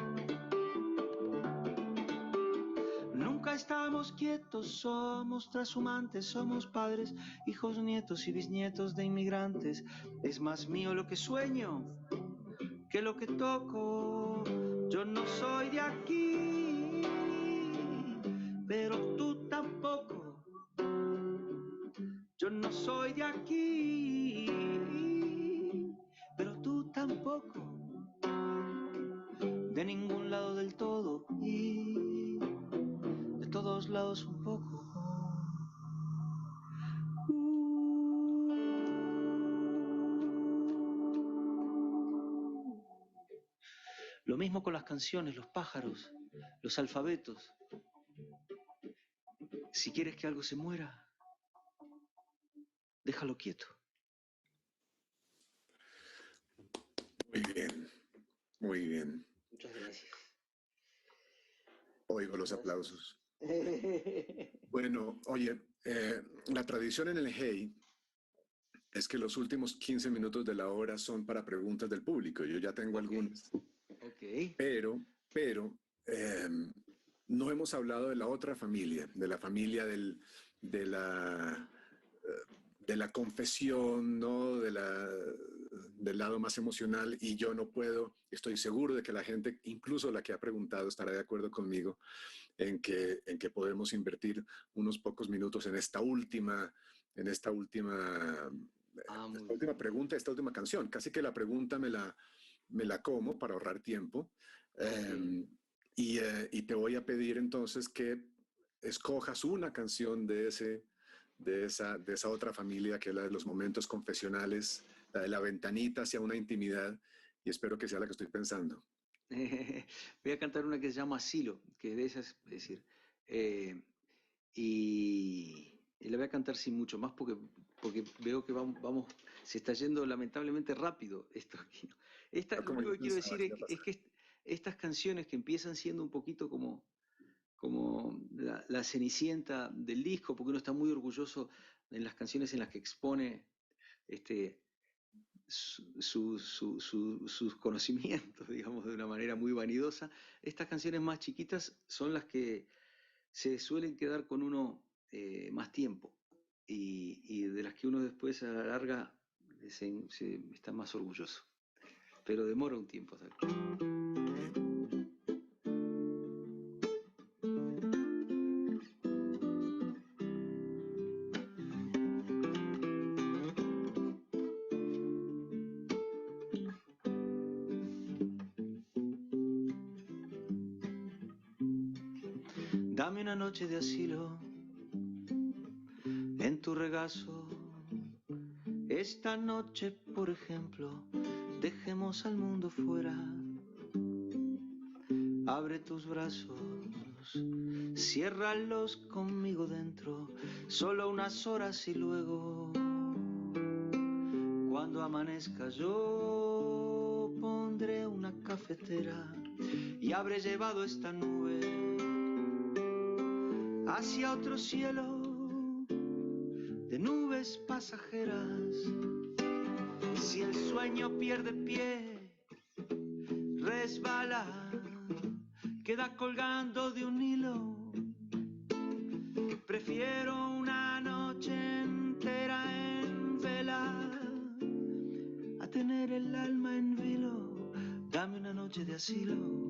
Nunca estamos quietos, somos trashumantes, somos padres, hijos, nietos y bisnietos de inmigrantes. Es más mío lo que sueño que lo que toco. Yo no soy de aquí, pero tú tampoco. Yo no soy de aquí, pero tú tampoco. De ningún lado del todo y de todos lados un poco. Lo mismo con las canciones, los pájaros, los alfabetos. Si quieres que algo se muera, déjalo quieto. Muy bien, muy bien. Muchas gracias. Oigo los aplausos. Bueno, oye, la tradición en el Hey es que los últimos 15 minutos de la hora son para preguntas del público. Yo ya tengo algunas. Ok. Pero no hemos hablado de la otra familia, de la familia de la confesión, ¿no? Del lado más emocional, y yo no puedo, estoy seguro de que la gente, incluso la que ha preguntado, estará de acuerdo conmigo en que podemos invertir unos pocos minutos en esta última pregunta, esta última canción. Casi que la pregunta me la como para ahorrar tiempo. Okay. Y te voy a pedir entonces que escojas una canción de esa otra familia, que es la de los momentos confesionales, la de la ventanita hacia una intimidad, y espero que sea la que estoy pensando. Voy a cantar una que se llama Asilo, que es de esas, es decir, eh, y la voy a cantar sin mucho más porque veo que se está yendo lamentablemente rápido esto aquí. No Lo como único yo que quiero pensaba decir que iba a es pasar. que estas canciones que empiezan siendo un poquito como la cenicienta del disco, porque uno está muy orgulloso en las canciones en las que expone este, sus conocimientos, digamos, de una manera muy vanidosa. Estas canciones más chiquitas son las que se suelen quedar con uno más tiempo y de las que uno después a la larga está más orgulloso. Pero demora un tiempo. ¿Sabes? Dame una noche de asilo en tu regazo. Esta noche, por ejemplo, dejemos al mundo fuera. Abre tus brazos, ciérralos conmigo dentro, solo unas horas y luego, cuando amanezca yo pondré una cafetera y habré llevado esta nube hacia otro cielo de nubes pasajeras. Si el sueño pierde pie, resbala, queda colgando de un hilo. Prefiero una noche entera en vela a tener el alma en vilo. Dame una noche de asilo.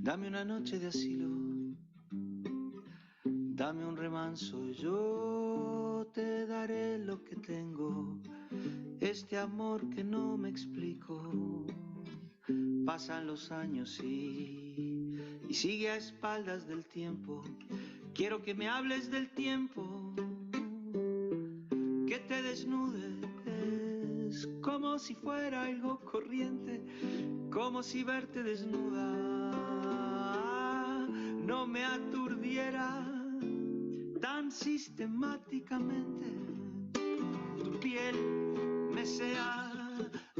Dame una noche de asilo, dame un remanso, yo te daré lo que tengo, este amor que no me explico. Pasan los años y sigue a espaldas del tiempo. Quiero que me hables del tiempo, que te desnudes como si fuera algo corriente, como si verte desnuda no me aturdiera tan sistemáticamente. Tu piel me sea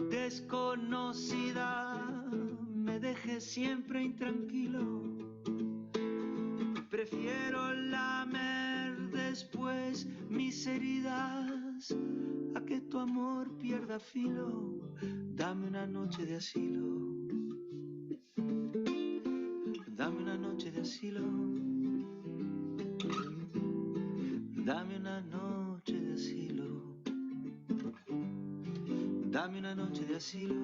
desconocida, me deje siempre intranquilo. Prefiero lamer después mis heridas a que tu amor pierda filo. Dame una noche de asilo. Dame una noche de asilo. Dame una noche de asilo. Dame una noche de asilo.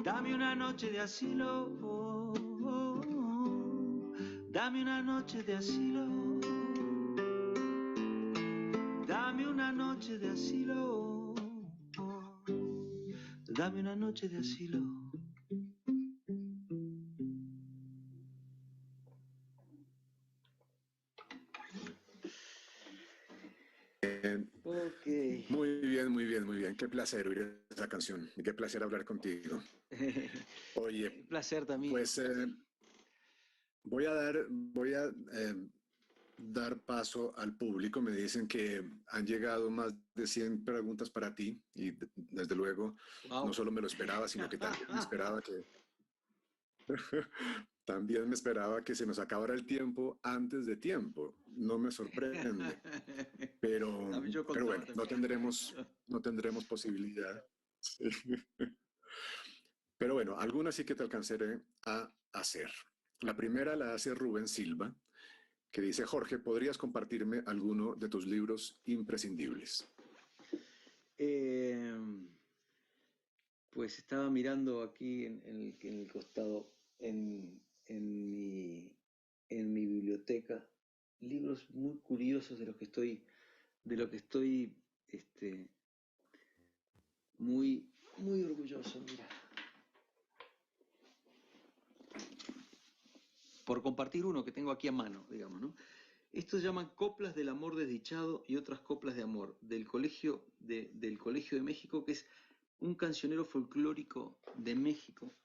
Dame una noche de asilo. Oh, oh, oh. Dame una noche de asilo. Dame una noche de asilo. Oh, dame una noche de asilo. Qué placer oír esa canción y qué placer hablar contigo. Oye, Un placer también. pues voy a dar paso al público. Me dicen que han llegado más de 100 preguntas para ti y desde luego Wow. no solo me lo esperaba, sino que también me esperaba que también me esperaba que se nos acabara el tiempo antes de tiempo. No me sorprende, pero, Yo pero contaba bueno, no también. tendremos posibilidad. Sí. Pero bueno, algunas sí que te alcanzaré a hacer. La primera la hace Rubén Silva, que dice: Jorge, ¿podrías compartirme alguno de tus libros imprescindibles? Eh, pues estaba mirando aquí en el costado, en mi biblioteca, libros muy curiosos de lo que estoy este, muy, muy orgulloso, mira. Por compartir uno que tengo aquí a mano, digamos, ¿no? Estos se llaman Coplas del Amor Desdichado y otras coplas de amor, del Colegio de México, que es un cancionero folclórico de México.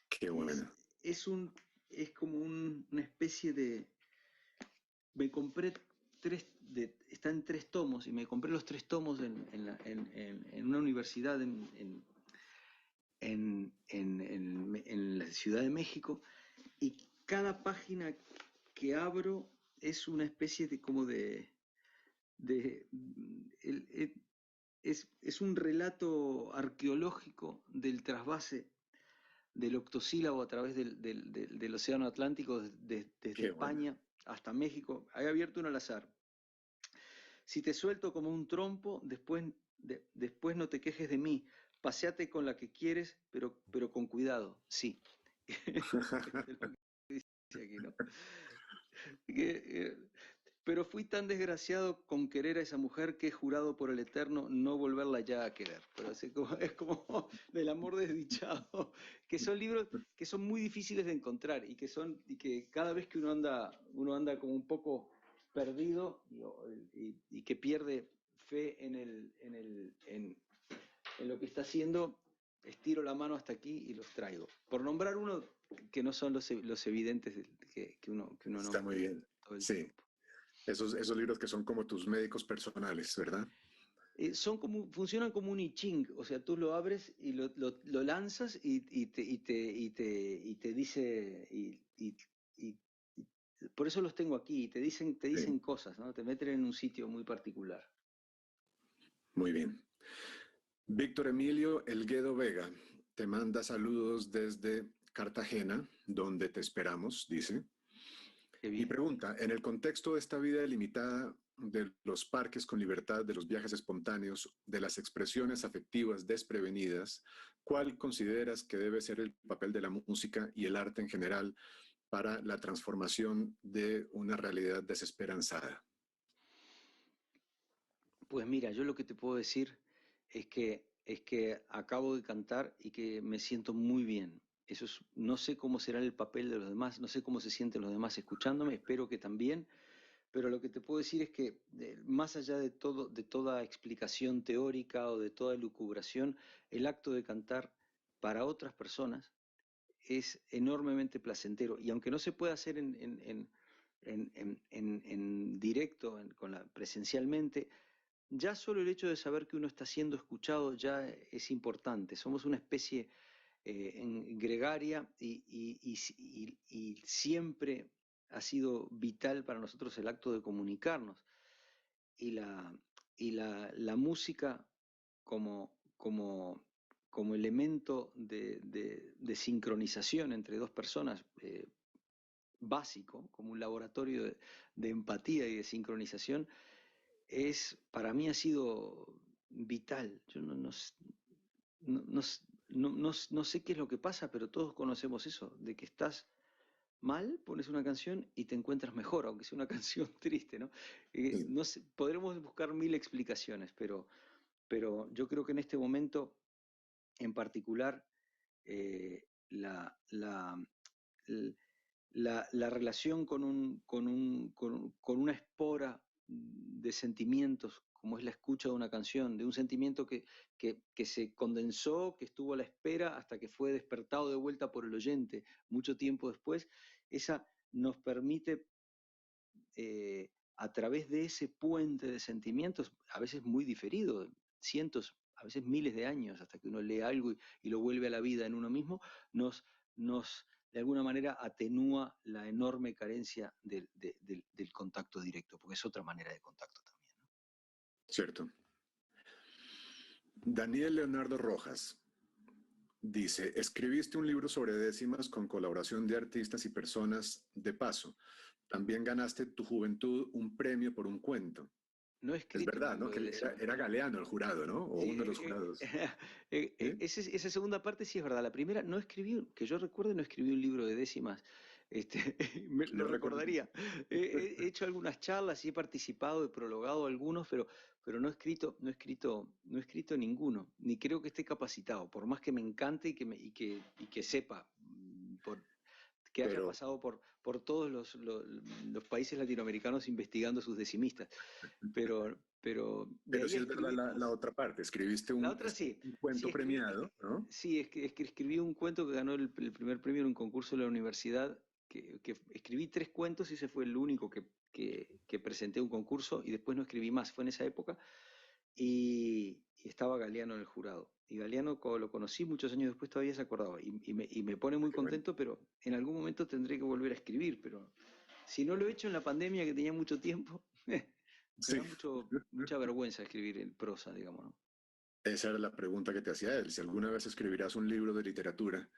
Qué Es, bueno. es, un, es como una especie de... Me compré está en 3 tomos, y me compré los 3 tomos en una universidad en la Ciudad de México, y cada página que abro es una especie de como de es un relato arqueológico del trasvase del octosílabo a través del Océano Atlántico, desde Qué bueno. España hasta México. He abierto uno al azar. Si te suelto como un trompo, después no te quejes de mí. Paseate con la que quieres, pero con cuidado, sí. Es lo que dice aquí, ¿no? Pero fui tan desgraciado con querer a esa mujer que he jurado por el Eterno no volverla ya a querer. Pero es como del amor desdichado, que son libros que son muy difíciles de encontrar y que cada vez que uno anda como un poco perdido y que pierde fe en lo que está haciendo, estiro la mano hasta aquí y los traigo. Por nombrar uno que no son los evidentes que uno Está nombra muy bien. todo el Sí, tiempo. esos libros que son como tus médicos personales, ¿verdad? Funcionan como un I Ching, o sea, tú lo abres y lo lanzas y te dice, y por eso los tengo aquí, y te dicen Sí, cosas, ¿no? Te meten en un sitio muy particular. muy bien. Víctor Emilio Elguedo Vega te manda saludos desde Cartagena, donde te esperamos, dice. Qué Y bien. pregunta: en el contexto de esta vida limitada, de los parques con libertad, de los viajes espontáneos, de las expresiones afectivas desprevenidas, ¿cuál consideras que debe ser el papel de la música y el arte en general para la transformación de una realidad desesperanzada? Pues mira, yo lo que te puedo decir es que acabo de cantar y que me siento muy bien. No sé cómo será el papel de los demás, no sé cómo se sienten los demás escuchándome, espero que también, pero lo que te puedo decir es que más allá de todo, de toda explicación teórica o de toda elucubración, el acto de cantar para otras personas es enormemente placentero. Y aunque no se pueda hacer en directo, presencialmente, ya solo el hecho de saber que uno está siendo escuchado ya es importante. Somos una especie gregaria y siempre ha sido vital para nosotros el acto de comunicarnos. Y la música como, como, como elemento de sincronización entre dos personas, básico, como un laboratorio de empatía y de sincronización, para mí ha sido vital. Yo no, no, no sé qué es lo que pasa, pero todos conocemos eso, de que estás mal, pones una canción y te encuentras mejor, aunque sea una canción triste, ¿no? Sí. No sé, podremos buscar mil explicaciones, pero yo creo que en este momento en particular, la relación con una espora de sentimientos como es la escucha de una canción, de un sentimiento que se condensó, que estuvo a la espera hasta que fue despertado de vuelta por el oyente mucho tiempo después, esa nos permite a través de ese puente de sentimientos, a veces muy diferido, cientos, a veces miles de años, hasta que uno lee algo y lo vuelve a la vida en uno mismo, nos de alguna manera atenúa la enorme carencia del contacto directo, porque es otra manera de contacto también, ¿no? Cierto. Daniel Leonardo Rojas dice, escribiste un libro sobre décimas con colaboración de artistas y personas de paso. También ganaste tu juventud un premio por un cuento. No he Es escrito un verdad, ¿no? libro de Que décimas. era Galeano el jurado, ¿no? O uno de los jurados. ¿Sí? Esa segunda parte sí es verdad. La primera, no escribí, que yo recuerde, no escribí un libro de décimas. Lo Yo recuerdo. recordaría. He hecho algunas charlas y he participado, he prologado algunos, pero no he escrito ninguno, ni creo que esté capacitado, por más que me encante y que sepa, que haya Pero, pasado por todos los países latinoamericanos investigando sus decimistas. Pero de pero ahí a sí es verdad escribir. la otra parte. Escribiste La otra sí, un sí cuento premiado, ¿no? sí, es que escribí un cuento que ganó el primer premio en un concurso de la universidad, que escribí 3 cuentos y ese fue el único que presenté a un concurso y después no escribí más, fue en esa época y estaba Galeano en el jurado. Y Galeano, cuando lo conocí muchos años después, todavía se acordaba y me pone muy Qué bueno. contento, pero en algún momento tendré que volver a escribir, pero si no lo he hecho en la pandemia que tenía mucho tiempo, me Sí. da mucha vergüenza escribir en prosa, digamos, ¿no? Esa era la pregunta que te hacía él, si alguna vez escribirás un libro de literatura.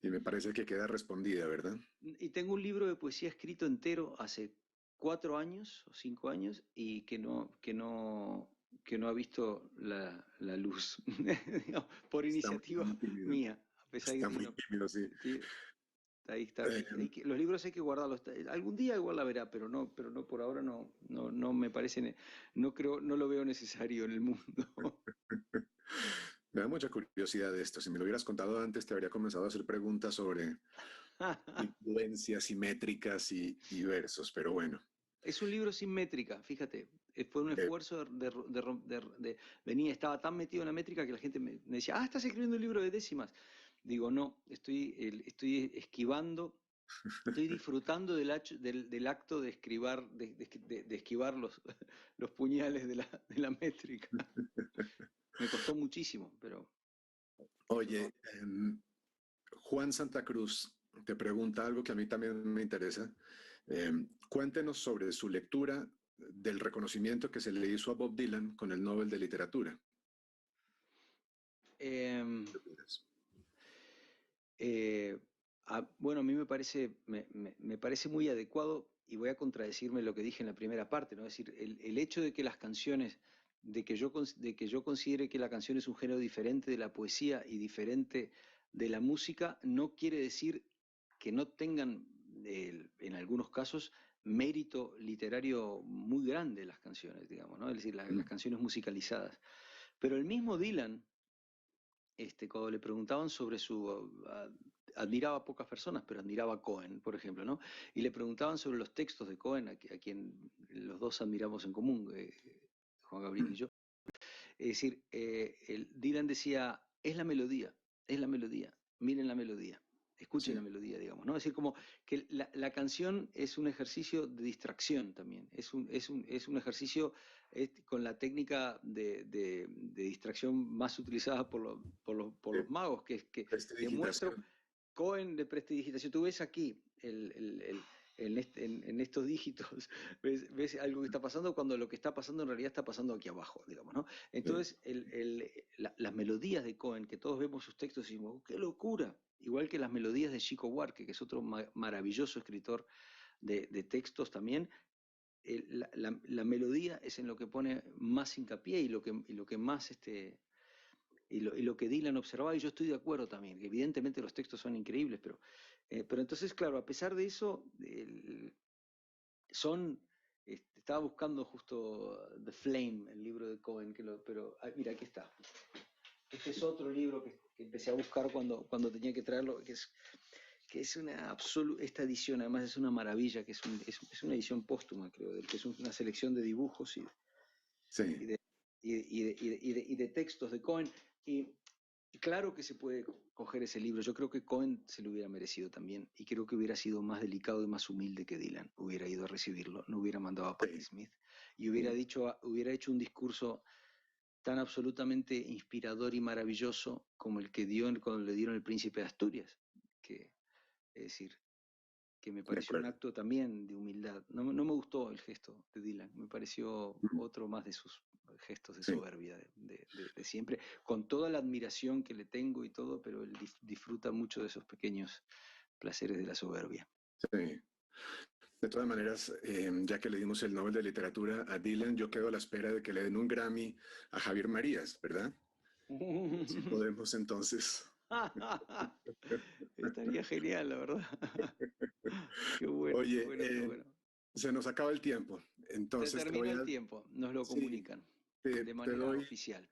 Y me parece que queda respondida, ¿verdad? Y tengo un libro de poesía escrito entero hace 4 años o 5 años y que no ha visto la luz, digamos, por Está iniciativa muy tímido. mía, a pesar de que Está muy tímido, sí. ahí está. Eh, Los libros hay que guardarlos. Algún día igual la verá, pero no por ahora no me parece, no creo, no lo veo necesario en el mundo. Me da mucha curiosidad de esto. Si me lo hubieras contado antes, te habría comenzado a hacer preguntas sobre influencias simétricas y versos, pero bueno. Es un libro sin métrica, fíjate. Fue un Eh, esfuerzo venía, estaba tan metido en la métrica que la gente me decía, estás escribiendo un libro de décimas. Digo, no, estoy esquivando, estoy disfrutando del acto de de esquivar los puñales de la métrica. Me costó muchísimo, pero lo Oye, hago. Juan Santa Cruz te pregunta algo que a mí también me interesa. Cuéntenos sobre su lectura del reconocimiento que se le hizo a Bob Dylan con el Nobel de Literatura. Em, ¿Qué opinas? Eh, bueno, a mí me parece muy adecuado y voy a contradecirme lo que dije en la primera parte, ¿no? Es decir, el hecho de que las canciones, de que yo considere que la canción es un género diferente de la poesía y diferente de la música, no quiere decir que no tengan, en algunos casos, mérito literario muy grande las canciones, digamos, ¿no? Es decir, las Mm, canciones musicalizadas. Pero el mismo Dylan, cuando le preguntaban sobre admiraba a pocas personas, pero admiraba a Cohen, por ejemplo, ¿no? Y le preguntaban sobre los textos de Cohen, a quien los dos admiramos en común, Juan Gabriel y mm, yo. Es decir, Dylan decía, es la melodía, miren la melodía, escuchen la sí, melodía, digamos, ¿no? Es decir, como que la canción es un ejercicio de distracción también, es un ejercicio con la técnica de distracción más utilizada por de los magos, que demuestra prestidigitación. Cohen de prestidigitación. Tú ves aquí en estos dígitos, ves algo que está pasando cuando lo que está pasando en realidad está pasando aquí abajo, digamos, ¿no? Sí, Entonces, las melodías de Cohen, que todos vemos sus textos y decimos, ¡qué locura! Igual que las melodías de Chico Buarque, que es otro maravilloso escritor de textos también, la melodía es en lo que pone más hincapié y lo que más y lo que Dylan observaba, y yo estoy de acuerdo también, que evidentemente los textos son increíbles, pero entonces, claro, a pesar de eso, son, estaba buscando justo The Flame, el libro de Cohen, pero mira, aquí está. Este es otro libro que empecé a buscar cuando tenía que traerlo, que es una absoluta, esta edición además es una maravilla, que es una edición póstuma, creo, que es una selección de dibujos y sí. y de textos de Cohen. Y claro que se puede coger ese libro. Yo creo que Cohen se lo hubiera merecido también. Y creo que hubiera sido más delicado y más humilde que Dylan. Hubiera ido a recibirlo, no hubiera mandado a Patti Smith. Y hubiera hecho un discurso tan absolutamente inspirador y maravilloso como el que dio cuando le dieron el Príncipe de Asturias. Es decir, que me pareció un acto también de humildad. No me gustó el gesto de Dylan, me pareció otro más de sus gestos de soberbia de siempre, con toda la admiración que le tengo y todo, pero él disfruta mucho de esos pequeños placeres de la soberbia. Sí. De todas maneras, ya que le dimos el Nobel de Literatura a Dylan, yo quedo a la espera de que le den un Grammy a Javier Marías, ¿verdad? Si podemos entonces. Estaría genial, la verdad. Qué bueno, Oye, qué bueno, qué bueno. se nos acaba el tiempo, Se entonces termina el tiempo, nos lo comunican de manera oficial.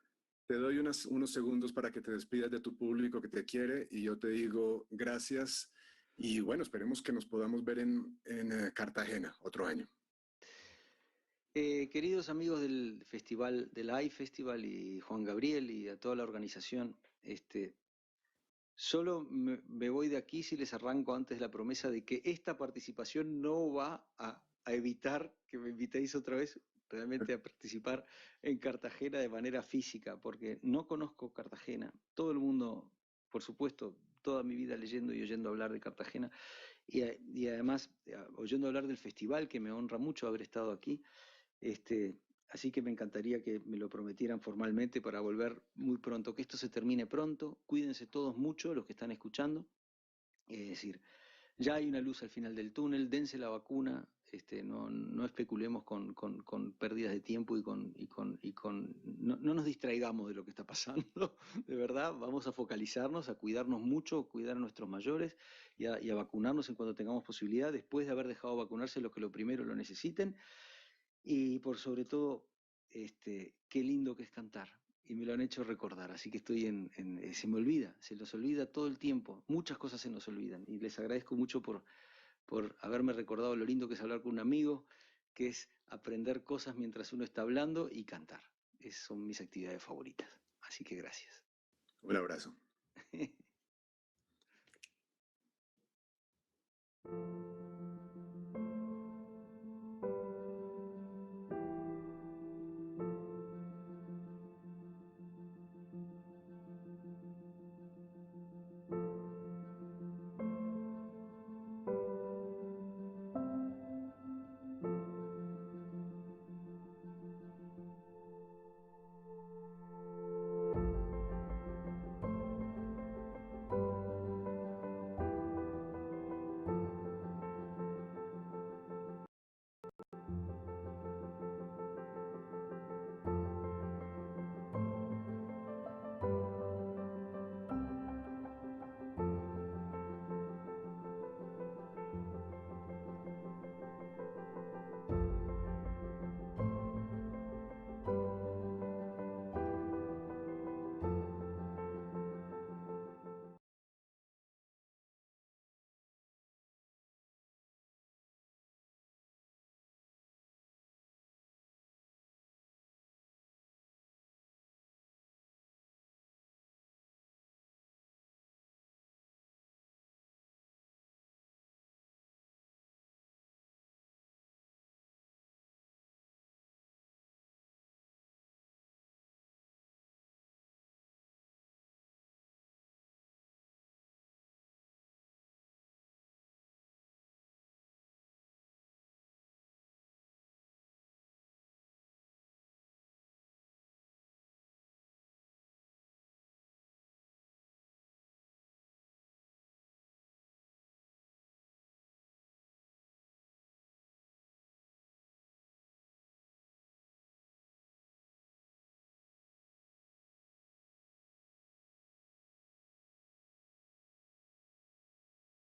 Te doy unos segundos para que te despidas de tu público que te quiere y yo te digo gracias y bueno, esperemos que nos podamos ver en Cartagena otro año. Queridos amigos del festival, del iFestival y Juan Gabriel y a toda la organización, solo me voy de aquí si les arranco antes la promesa de que esta participación no va a evitar que me invitéis otra vez realmente a participar en Cartagena de manera física, porque no conozco Cartagena. Todo el mundo, por supuesto, toda mi vida leyendo y oyendo hablar de Cartagena y además oyendo hablar del festival, que me honra mucho haber estado aquí. Así que me encantaría que me lo prometieran formalmente para volver muy pronto, que esto se termine pronto. Cuídense todos mucho, los que están escuchando. Es decir, ya hay una luz al final del túnel, dense la vacuna, no especulemos con pérdidas de tiempo no nos distraigamos de lo que está pasando, de verdad, vamos a focalizarnos, a cuidarnos mucho, cuidar a nuestros mayores y a vacunarnos en cuanto tengamos posibilidad, después de haber dejado vacunarse los que lo primero lo necesiten. Y por sobre todo, qué lindo que es cantar. Y me lo han hecho recordar, así que se me olvida, se los olvida todo el tiempo. Muchas cosas se nos olvidan. Y les agradezco mucho por haberme recordado lo lindo que es hablar con un amigo, que es aprender cosas mientras uno está hablando y cantar. Esas son mis actividades favoritas. Así que gracias. Un abrazo.